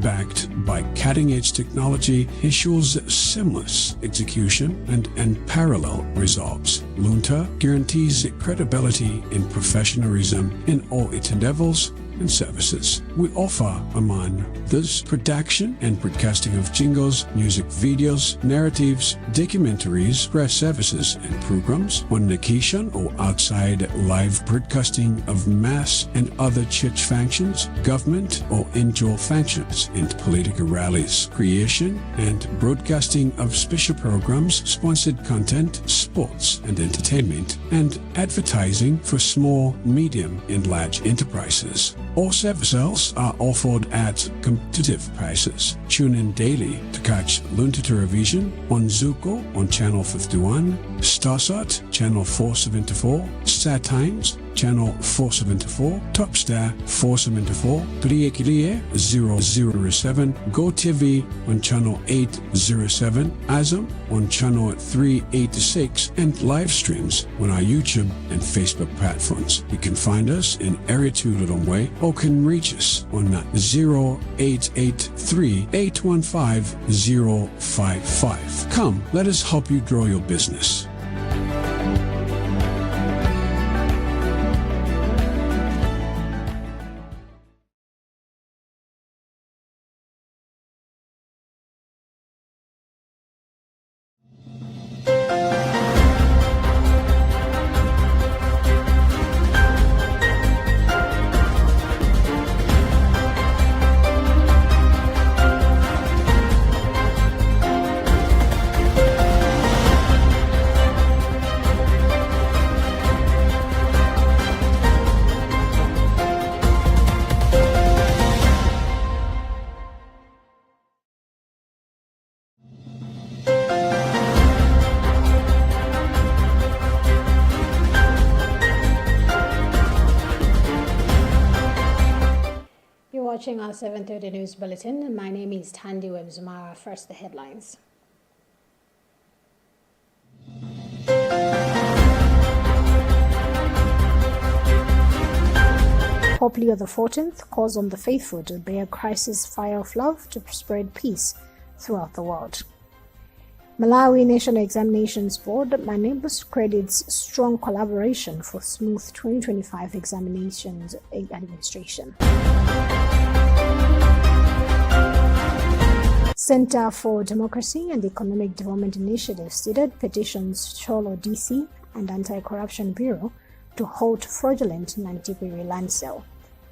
backed by cutting-edge technology, ensures seamless execution and unparalleled results. Luntha guarantees credibility and professionalism in all its endeavors and services. We offer, among this, production and broadcasting of jingles, music videos, narratives, documentaries, press services and programs on location or outside, live broadcasting of mass and other church functions, government or indoor functions, and political rallies, creation and broadcasting of special programs, sponsored content, sports and entertainment, and advertising for small, medium and large enterprises. All services are offered at competitive prices. Tune in daily to catch Luntha Television on Zuko on Channel 51, Starsat Channel 474, Star Times Channel 474, Topstar 474, Kriye 007, GoTV on Channel 807, Azam on Channel 386, and live streams on our YouTube and Facebook platforms. You can find us in Area 2 Lilongwe or can reach us on 0883 815 055. Come, let us help you grow your business. Watching our 7:30 news bulletin. My name is Tandi Webzumara. First, the headlines. Pope Leo XIV calls on the faithful to bear Christ's fire of love to spread peace throughout the world. Malawi National Examinations Board Manebus credits strong collaboration for smooth 2025 examinations administration. Center for Democracy and Economic Development Initiative stated petitions Cholo DC and Anti-Corruption Bureau to halt fraudulent 90-degree land sale.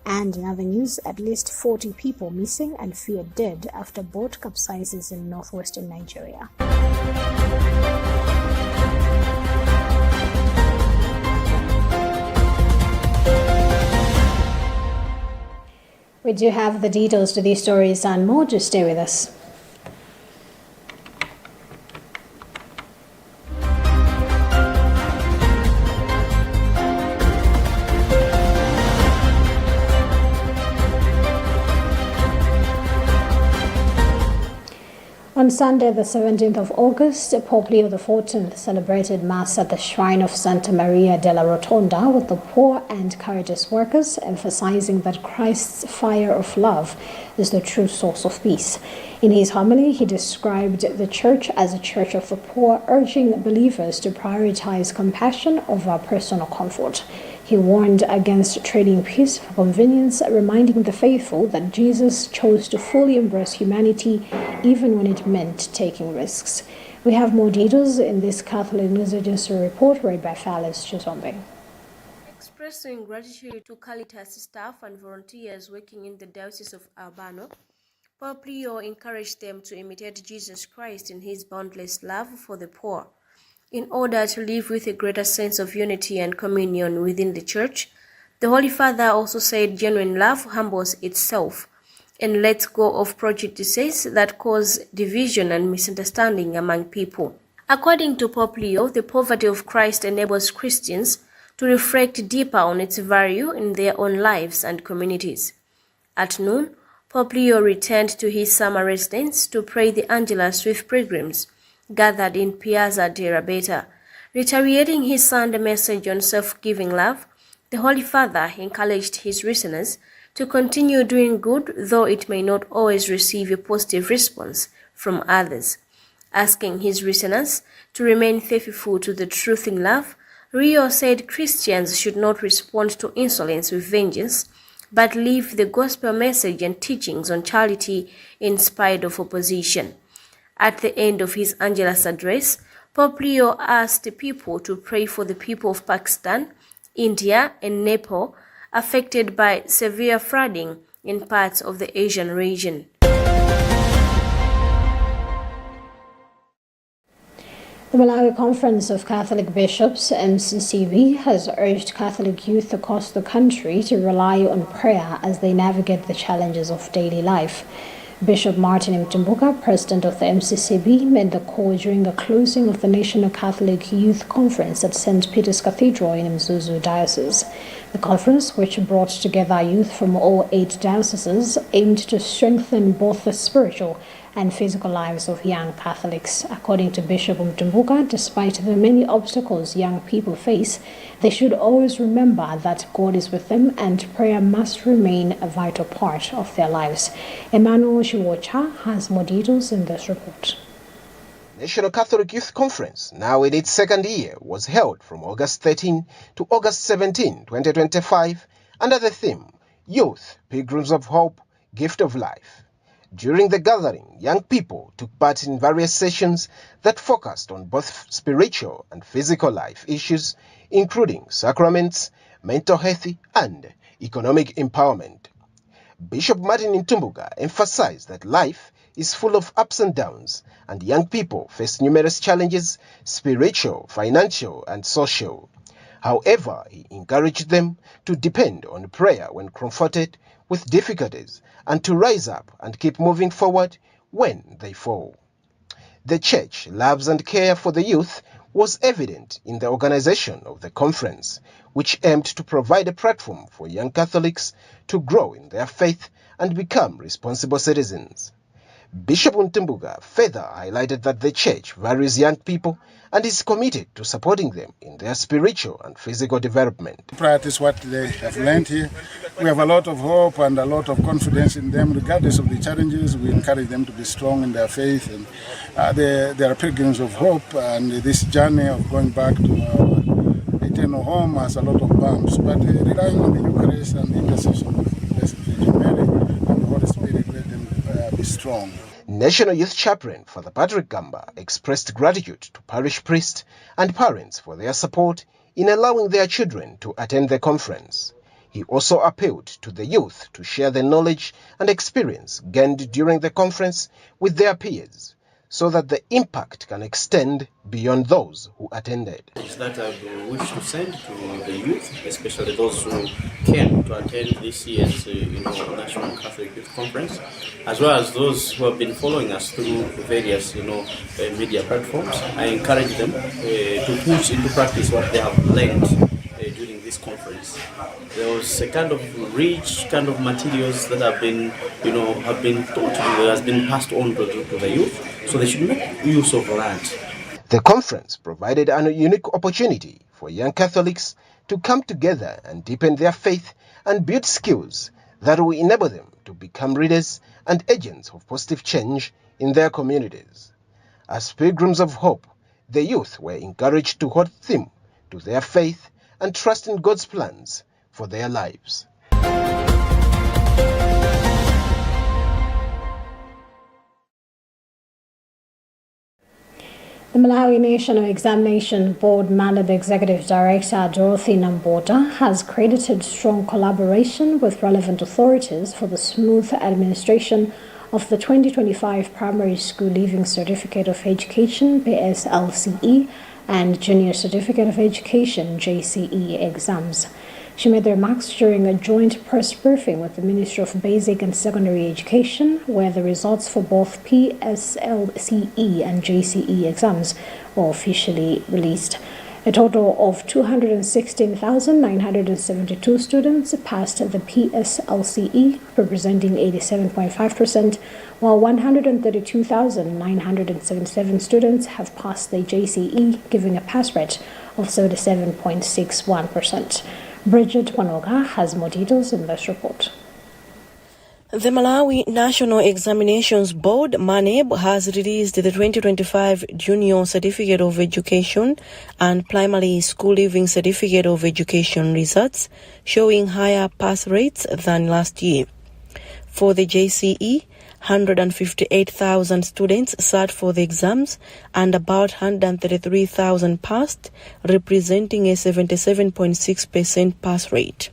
And in other news, at least 40 people missing and feared dead after boat capsizes in northwestern Nigeria. We do have the details to these stories and more. Just stay with us. On Sunday, the 17th of August, Pope Leo XIV celebrated Mass at the Shrine of Santa Maria della Rotonda with the poor and courageous workers, emphasizing that Christ's fire of love is the true source of peace. In his homily, he described the Church as a church of the poor, urging believers to prioritize compassion over personal comfort. He warned against trading peace for convenience, reminding the faithful that Jesus chose to fully embrace humanity even when it meant taking risks. We have more details in this Catholic News Agency report read by Phyllis Chizombe. Expressing gratitude to Caritas staff and volunteers working in the Diocese of Albano, Pope Leo encouraged them to imitate Jesus Christ in his boundless love for the poor. In order to live with a greater sense of unity and communion within the Church, the Holy Father also said genuine love humbles itself and lets go of prejudices that cause division and misunderstanding among people. According to Pope Leo, the poverty of Christ enables Christians to reflect deeper on its value in their own lives and communities. At noon, Pope Leo returned to his summer residence to pray the Angelus with pilgrims gathered in Piazza di Rabeta. Reiterating his Sunday message on self-giving love, the Holy Father encouraged his listeners to continue doing good, though it may not always receive a positive response from others. Asking his listeners to remain faithful to the truth in love, Rio said Christians should not respond to insolence with vengeance, but leave the gospel message and teachings on charity in spite of opposition. At the end of his Angelus address, Pope Leo asked people to pray for the people of Pakistan, India, and Nepal affected by severe flooding in parts of the Asian region. The Malawi Conference of Catholic Bishops, MCCB, has urged Catholic youth across the country to rely on prayer as they navigate the challenges of daily life. Bishop Martin Mtumbuka, president of the MCCB, made the call during the closing of the National Catholic Youth Conference at St. Peter's Cathedral in Mzuzu Diocese. The conference, which brought together youth from all 8 dioceses, aimed to strengthen both the spiritual and physical lives of young Catholics. According to Bishop Mtumbuka, despite the many obstacles young people face, they should always remember that God is with them and prayer must remain a vital part of their lives. Emmanuel Shiwocha has more details in this report. National Catholic Youth Conference, now in its second year, was held from August 13 to August 17, 2025, under the theme, Youth, Pilgrims of Hope, Gift of Life. During the gathering, young people took part in various sessions that focused on both spiritual and physical life issues, including sacraments, mental health, and economic empowerment. Bishop Martin Mtumbuka emphasized that life is full of ups and downs, and young people face numerous challenges, spiritual, financial, and social. However, he encouraged them to depend on prayer when confronted with difficulties and to rise up and keep moving forward when they fall. The Church loves and care for the youth was evident in the organization of the conference, which aimed to provide a platform for young Catholics to grow in their faith and become responsible citizens. Bishop Mtumbuka further highlighted that the Church values young people and is committed to supporting them in their spiritual and physical development. Practice what they have learned here. We have a lot of hope and a lot of confidence in them, regardless of the challenges. We encourage them to be strong in their faith, and they are pilgrims of hope. And this journey of going back to our eternal home has a lot of bumps, but relying on the Eucharist and the intercession of the Blessed Virgin Mary and the Holy Spirit, let them be strong. National Youth Chaplain Father Patrick Gamba expressed gratitude to parish priests and parents for their support in allowing their children to attend the conference. He also appealed to the youth to share the knowledge and experience gained during the conference with their peers, so that the impact can extend beyond those who attended. It's that I wish to send to the youth, especially those who came to attend this year's National Catholic Youth Conference, as well as those who have been following us through various media platforms. I encourage them to put into practice what they have learned during this conference. There was a kind of rich kind of materials that have been taught, has been passed on to the youth. So they should make use of that. The conference provided a unique opportunity for young Catholics to come together and deepen their faith and build skills that will enable them to become leaders and agents of positive change in their communities. As pilgrims of hope, the youth were encouraged to hold firm to their faith and trust in God's plans for their lives. The Malawi National Examination Board Malab Executive Director Dorothy Nambota has credited strong collaboration with relevant authorities for the smooth administration of the 2025 Primary School Leaving Certificate of Education (PSLCE) and Junior Certificate of Education (JCE) exams. She made the remarks during a joint press briefing with the Ministry of Basic and Secondary Education, where the results for both PSLCE and JCE exams were officially released. A total of 216,972 students passed the PSLCE, representing 87.5%, while 132,977 students have passed the JCE, giving a pass rate of 77.61%. Bridget Wanoga has more details in this report. The Malawi National Examinations Board, MANEB, has released the 2025 Junior Certificate of Education and Primary School Leaving Certificate of Education results, showing higher pass rates than last year. For the JCE, 158,000 students sat for the exams and about 133,000 passed, representing a 77.6% pass rate.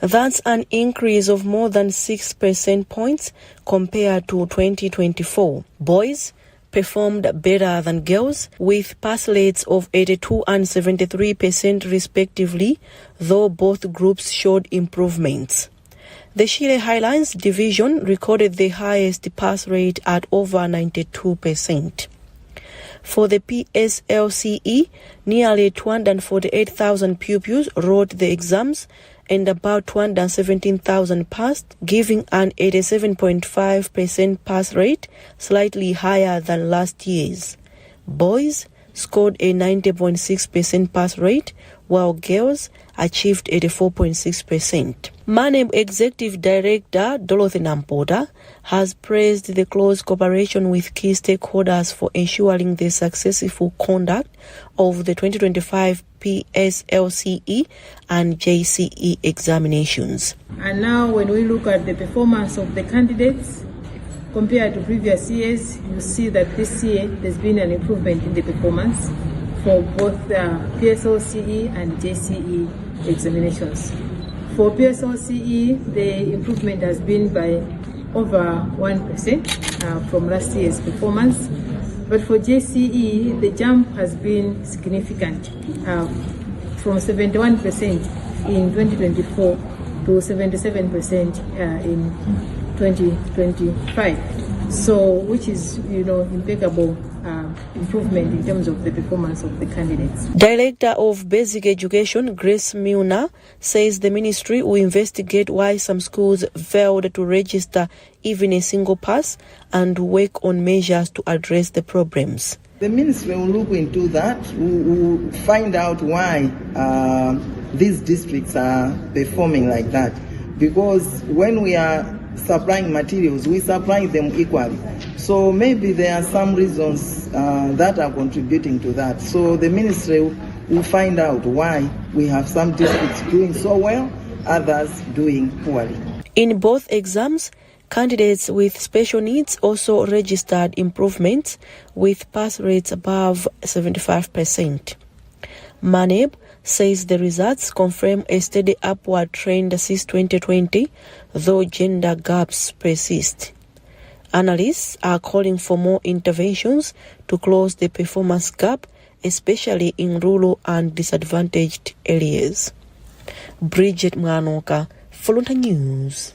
That's an increase of more than 6 percentage points compared to 2024. Boys performed better than girls, with pass rates of 82 and 73% respectively, though both groups showed improvements. The Chile Highlands Division recorded the highest pass rate at over 92%. For the PSLCE, nearly 248,000 pupils wrote the exams and about 217,000 passed, giving an 87.5% pass rate, slightly higher than last year's. Boys scored a 90.6% pass rate, while girls achieved 84.6%. MANEB Executive Director Dorothy Nampoda has praised the close cooperation with key stakeholders for ensuring the successful conduct of the 2025 PSLCE and JCE examinations. And now when we look at the performance of the candidates compared to previous years, you see that this year there's been an improvement in the performance for both the PSLCE and JCE examinations. For PSLCE, the improvement has been by over 1% from last year's performance. But for JCE, the jump has been significant, from 71% in 2024 to 77% in 2025. So, which is, impeccable improvement in terms of the performance of the candidates. Director of Basic Education, Grace Milner, says the ministry will investigate why some schools failed to register even a single pass and work on measures to address the problems. The ministry will look into that. We will find out why these districts are performing like that. Because when we are supplying materials, we supply them equally. So maybe there are some reasons that are contributing to that. So the ministry will find out why we have some districts doing so well, others doing poorly. In both exams, candidates with special needs also registered improvements, with pass rates above 75%. MANEB says the results confirm a steady upward trend since 2020, though gender gaps persist. Analysts are calling for more interventions to close the performance gap, especially in rural and disadvantaged areas. Bridget Mwanoka, Luntha News.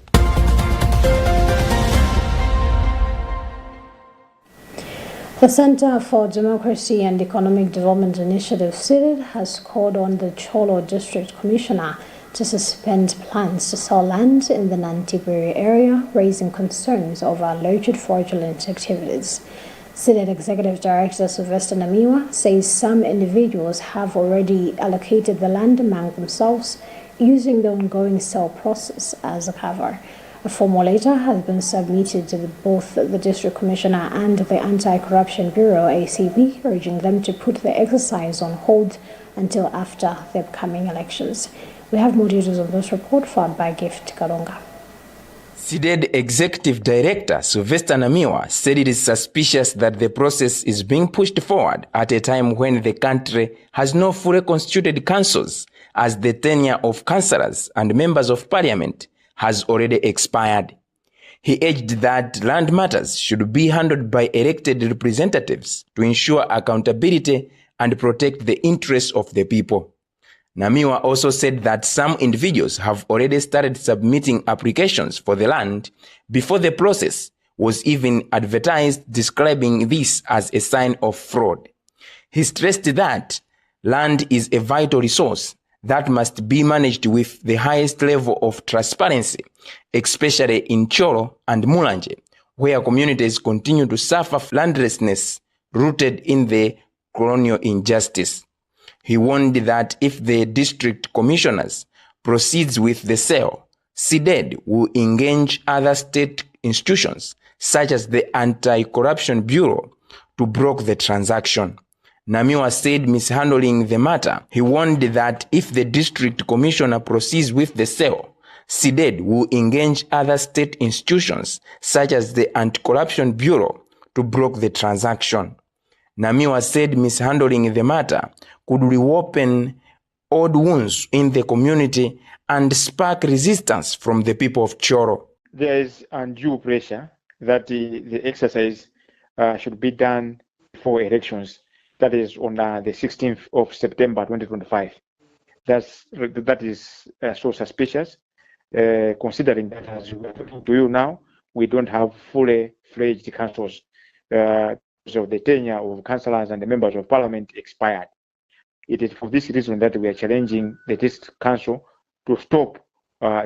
The Center for Democracy and Economic Development Initiative, CIDID, has called on the Cholo District Commissioner to suspend plans to sell land in the Nantibiri area, raising concerns over alleged fraudulent activities. CIDID Executive Director Sylvester Namiwa says some individuals have already allocated the land among themselves, using the ongoing sale process as a cover. A formal letter has been submitted to both the District Commissioner and the Anti-Corruption Bureau, ACB, urging them to put the exercise on hold until after the upcoming elections. We have more details on this report filed by Gift Kalonga. CIDID Executive Director Sylvester Namiwa said it is suspicious that the process is being pushed forward at a time when the country has no fully constituted councils, as the tenure of councillors and members of parliament has already expired. He urged that land matters should be handled by elected representatives to ensure accountability and protect the interests of the people. Namiwa also said that some individuals have already started submitting applications for the land before the process was even advertised, describing this as a sign of fraud. He stressed that land is a vital resource that must be managed with the highest level of transparency, especially in Cholo and Mulanje, where communities continue to suffer landlessness rooted in the colonial injustice. He warned that if the district commissioners proceeds with the sale, SIDED will engage other state institutions, such as the Anti-Corruption Bureau, to broker the transaction. Namiwa said mishandling the matter. He warned that if the district commissioner proceeds with the sale, SIDED will engage other state institutions, such as the Anti-Corruption Bureau, to broker the transaction. Namiwa said mishandling the matter could reopen old wounds in the community and spark resistance from the people of Choro. There is undue pressure that the exercise should be done before elections. That is on the 16th of September 2025. That is so suspicious, considering that, as we're talking to you now, we don't have fully fledged councils. So the tenure of councillors and the members of parliament expired. It is for this reason that we are challenging the district council to stop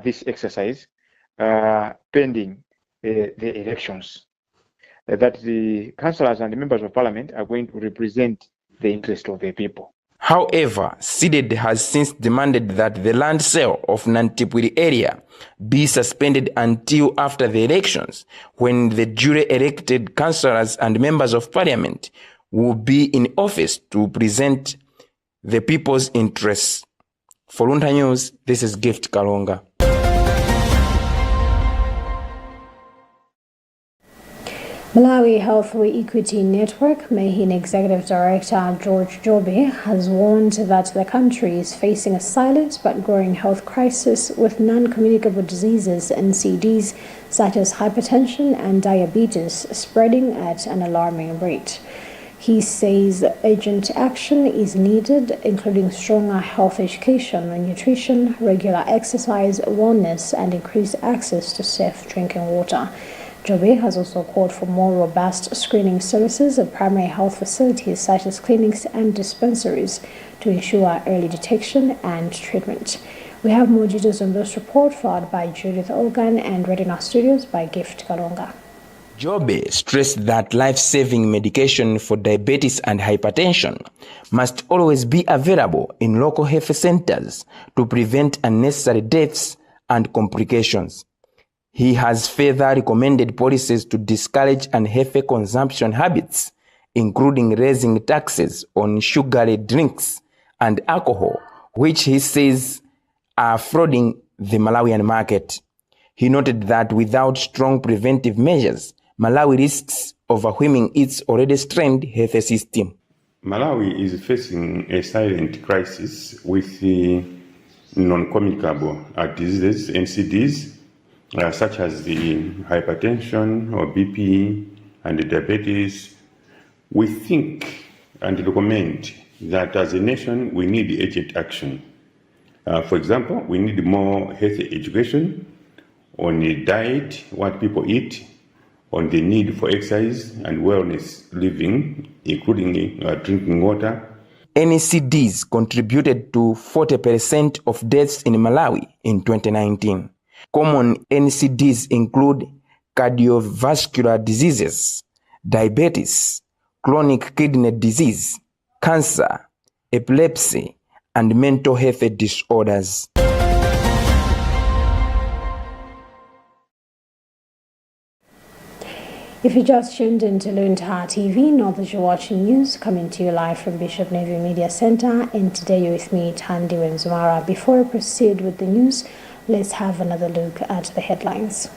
this exercise pending the elections. That the councillors and the members of parliament are going to represent the interest of the people. However, SIDED has since demanded that the land sale of Nantipuri area be suspended until after the elections, when the duly elected councillors and members of parliament will be in office to present the people's interests. For Luntha News, this is Gift Kalonga. Malawi Healthway Equity Network Main Executive Director George Jobe has warned that the country is facing a silent but growing health crisis with non-communicable diseases (NCDs) such as hypertension and diabetes spreading at an alarming rate. He says urgent action is needed, including stronger health education on nutrition, regular exercise, wellness, and increased access to safe drinking water. Jobe has also called for more robust screening services at primary health facilities such as clinics and dispensaries to ensure early detection and treatment. We have more details on this report followed by Judith Olgan and read in our studios by Gift Kalonga. Jobe stressed that life-saving medication for diabetes and hypertension must always be available in local health centers to prevent unnecessary deaths and complications. He has further recommended policies to discourage unhealthy consumption habits, including raising taxes on sugary drinks and alcohol, which he says are flooding the Malawian market. He noted that without strong preventive measures, Malawi risks overwhelming its already strained health system. Malawi is facing a silent crisis with the non-communicable diseases, NCDs, such as the hypertension or BP and the diabetes. We think and recommend that as a nation we need urgent action. For example, we need more health education on the diet, what people eat, on the need for exercise and wellness living, including drinking water. NCDs contributed to 40% of deaths in Malawi in 2019. Common NCDs include cardiovascular diseases, diabetes, chronic kidney disease, cancer, epilepsy, and mental health disorders. If you just tuned into Luntha TV, know that you're watching news coming to you live from Bishop Navy Media Center, and today you're with me, Tandi Wenzumara. Before I proceed with the news, let's have another look at the headlines.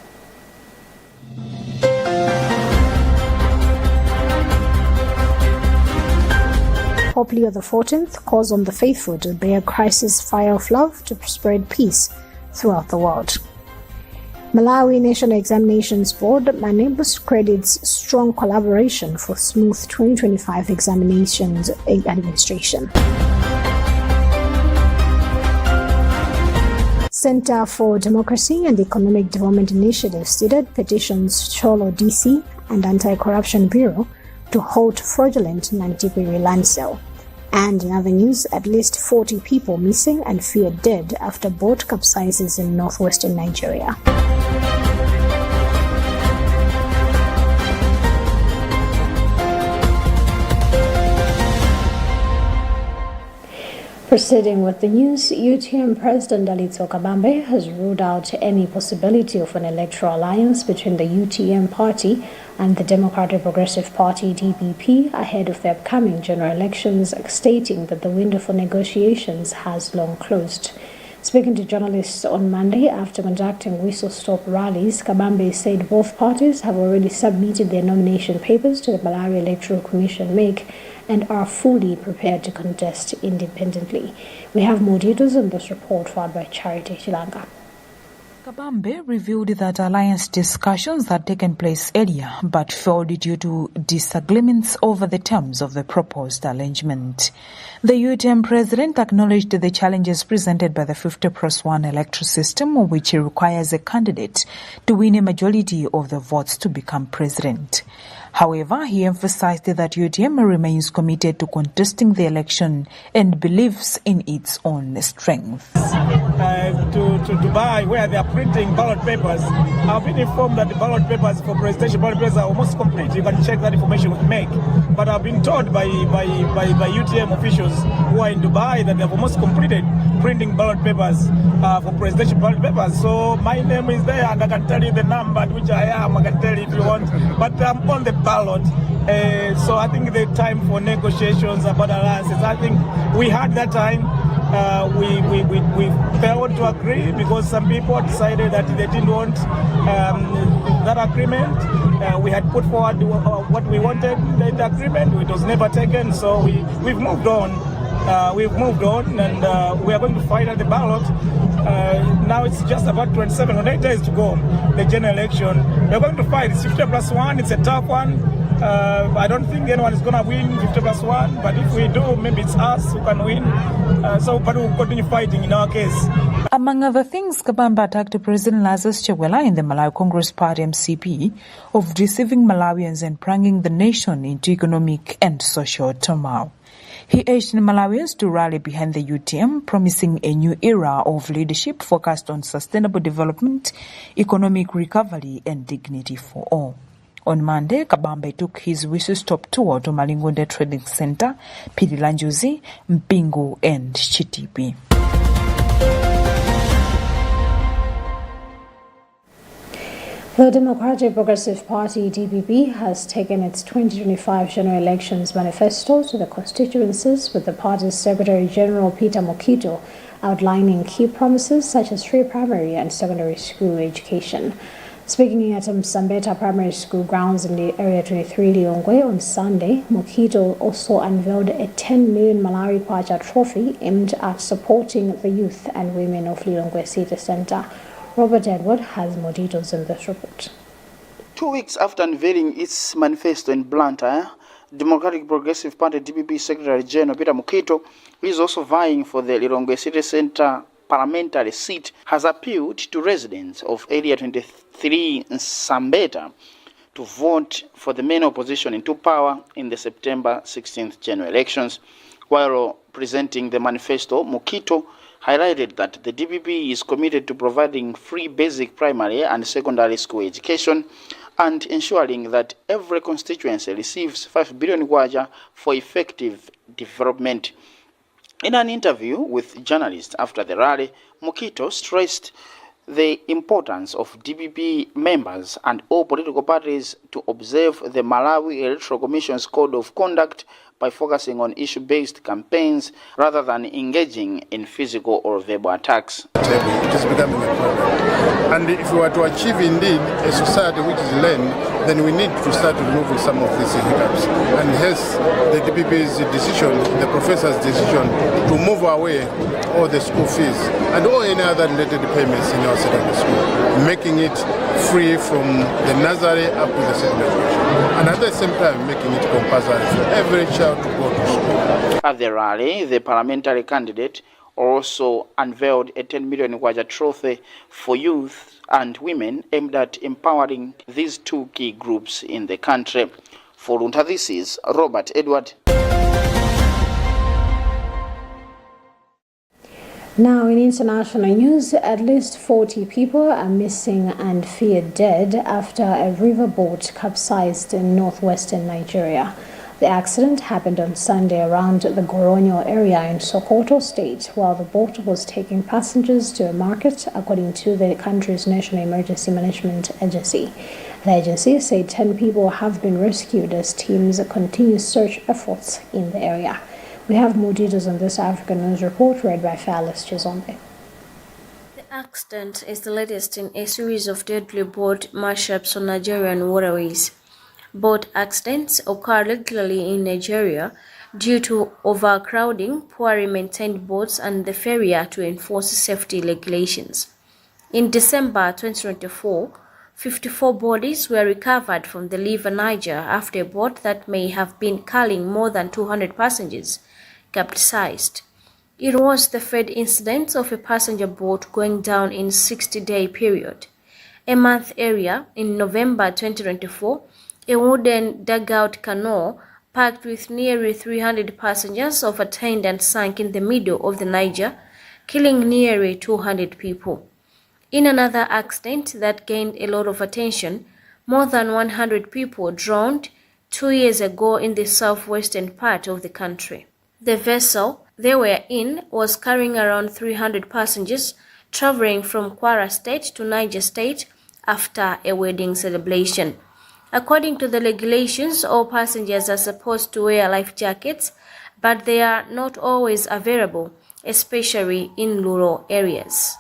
Pope Leo XIV calls on the faithful to bear Christ's fire of love to spread peace throughout the world. Malawi National Examinations Board MANEB credits strong collaboration for smooth 2025 examinations administration. Center for Democracy and Economic Development Initiative stated petitions Cholo DC and Anti-Corruption Bureau to halt fraudulent Nantipuri land sale. And in other news, at least 40 people missing and feared dead after boat capsizes in northwestern Nigeria. Proceeding with the news, UTM President Dalitso Kabambe has ruled out any possibility of an electoral alliance between the UTM party and the Democratic Progressive Party DPP ahead of the upcoming general elections, stating that the window for negotiations has long closed. Speaking to journalists on Monday after conducting whistle-stop rallies, Kabambe said both parties have already submitted their nomination papers to the Malawi Electoral Commission (MEC) and are fully prepared to contest independently. We have more details on this report filed by Charity Chilanga. Kabambe revealed that alliance discussions had taken place earlier but failed due to disagreements over the terms of the proposed arrangement. The UTM president acknowledged the challenges presented by the 50+1 electoral system, which requires a candidate to win a majority of the votes to become president. However, he emphasized that UTM remains committed to contesting the election and believes in its own strength. To Dubai, where they are printing ballot papers, I've been informed that the ballot papers for presidential ballot papers are almost complete. You can check that information with MEC. But I've been told by UTM officials who are in Dubai that they have almost completed printing ballot papers for presidential ballot papers. So my name is there, and I can tell you the number at which I am. I can tell you if you want. But I'm on the ballot. So I think the time for negotiations about alliances, I think we had that time. We failed to agree because some people decided that they didn't want that agreement. We had put forward what we wanted in the agreement. It was never taken, so we've moved on. And we are going to fight at the ballot. Now it's just about 27 or 8 days to go, the general election. We're going to fight. It's 50+1. It's a tough one. I don't think anyone is going to win 50+1, but if we do, maybe it's us who can win. But we'll continue fighting in our case. Among other things, Kabambe attacked President Lazarus Chakwera in the Malawi Congress Party MCP of deceiving Malawians and plunging the nation into economic and social turmoil. He urged Malawians to rally behind the UTM, promising a new era of leadership focused on sustainable development, economic recovery, and dignity for all. On Monday, Kabambe took his whistle-stop tour to Malingonde Trading Center, Pirilanjuzi, Mpingu, and Chitipi. The Democratic Progressive Party DPP has taken its 2025 general elections manifesto to the constituencies, with the party's Secretary General Peter Mokito outlining key promises such as free primary and secondary school education. Speaking at Msambeta Primary School grounds in the Area 23 Lilongwe on Sunday, Mokito also unveiled a 10 million Malawi Kwacha trophy aimed at supporting the youth and women of Lilongwe City Center. Robert Edward has more details in this report. 2 weeks after unveiling its manifesto in Luntha, Democratic Progressive Party DPP Secretary General Peter Mokito, who is also vying for the Lilongwe City Center parliamentary seat, has appealed to residents of Area 23 Msambeta to vote for the main opposition into power in the September 16th general elections. While presenting the manifesto, Mokito highlighted that the DPP is committed to providing free basic primary and secondary school education and ensuring that every constituency receives 5 billion kwacha for effective development. In an interview with journalists after the rally, Mokito stressed the importance of DPP members and all political parties to observe the Malawi Electoral Commission's Code of Conduct by focusing on issue-based campaigns rather than engaging in physical or verbal attacks. It is becoming a problem. And if we are to achieve indeed a society which is learned, then we need to start removing some of these hiccups. And hence the DPP's decision, the professor's decision to move away all the school fees and all any other related payments in our secondary school, making it free from the nursery up to the secondary education. And at the same time making it compulsory for every child to go to school. At the rally, the parliamentary candidate also unveiled a 10 million kwacha trophy for youth and women aimed at empowering these two key groups in the country. For Luntha, this is Robert Edward. Now in international news, at least 40 people are missing and feared dead after a riverboat capsized in northwestern Nigeria. The accident happened on Sunday around the Goronyo area in Sokoto State while the boat was taking passengers to a market, according to the country's National Emergency Management Agency. The agency said 10 people have been rescued as teams continue search efforts in the area. We have more details on this African News report read by Phyllis Chizombe. The accident is the latest in a series of deadly boat mashups on Nigerian waterways. Boat accidents occur regularly in Nigeria due to overcrowding, poorly maintained boats, and the failure to enforce safety regulations. In December 2024, 54 bodies were recovered from the River Niger after a boat that may have been carrying more than 200 passengers capsized. It was the third incident of a passenger boat going down in a 60-day period. A month earlier, in November 2024, a wooden dugout canoe packed with nearly 300 passengers overturned and sank in the middle of the Niger, killing nearly 200 people. In another accident that gained a lot of attention, more than 100 people drowned 2 years ago in the southwestern part of the country. The vessel they were in was carrying around 300 passengers traveling from Kwara State to Niger State after a wedding celebration. According to the regulations, all passengers are supposed to wear life jackets, but they are not always available, especially in rural areas.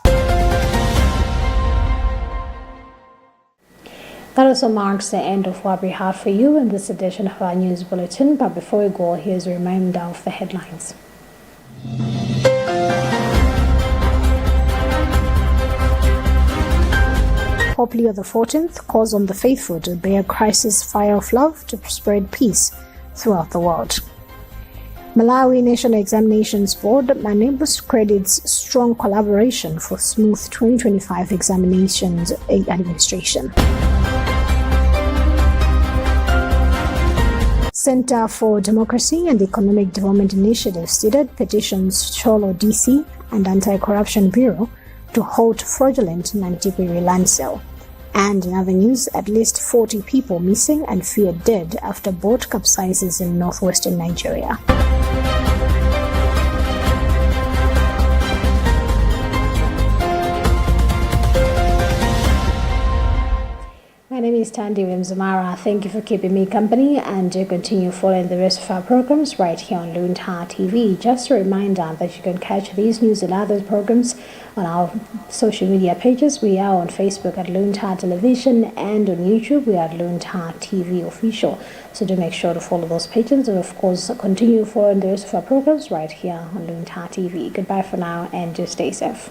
That also marks the end of what we had for you in this edition of our news bulletin. But before we go, here's a reminder of the headlines. Pope Leo XIV calls on the faithful to bear Christ's fire of love to spread peace throughout the world. Malawi National Examinations Board MANEB credits strong collaboration for smooth 2025 examinations administration. Center for Democracy and Economic Development Initiative stated petitions Cholo DC and Anti-Corruption Bureau to halt fraudulent Nantipiri land sale. And in other news, at least 40 people missing and feared dead after boat capsizes in northwestern Nigeria. My name is Tandy Wimzamara. Thank you for keeping me company, and do continue following the rest of our programs right here on Luntha TV. Just a reminder that you can catch these news and other programs on our social media pages. We are on Facebook at Luntha Television, and on YouTube we are at Luntha TV Official. So do make sure to follow those pages, and of course continue following the rest of our programs right here on Luntha TV. Goodbye for now, and do stay safe.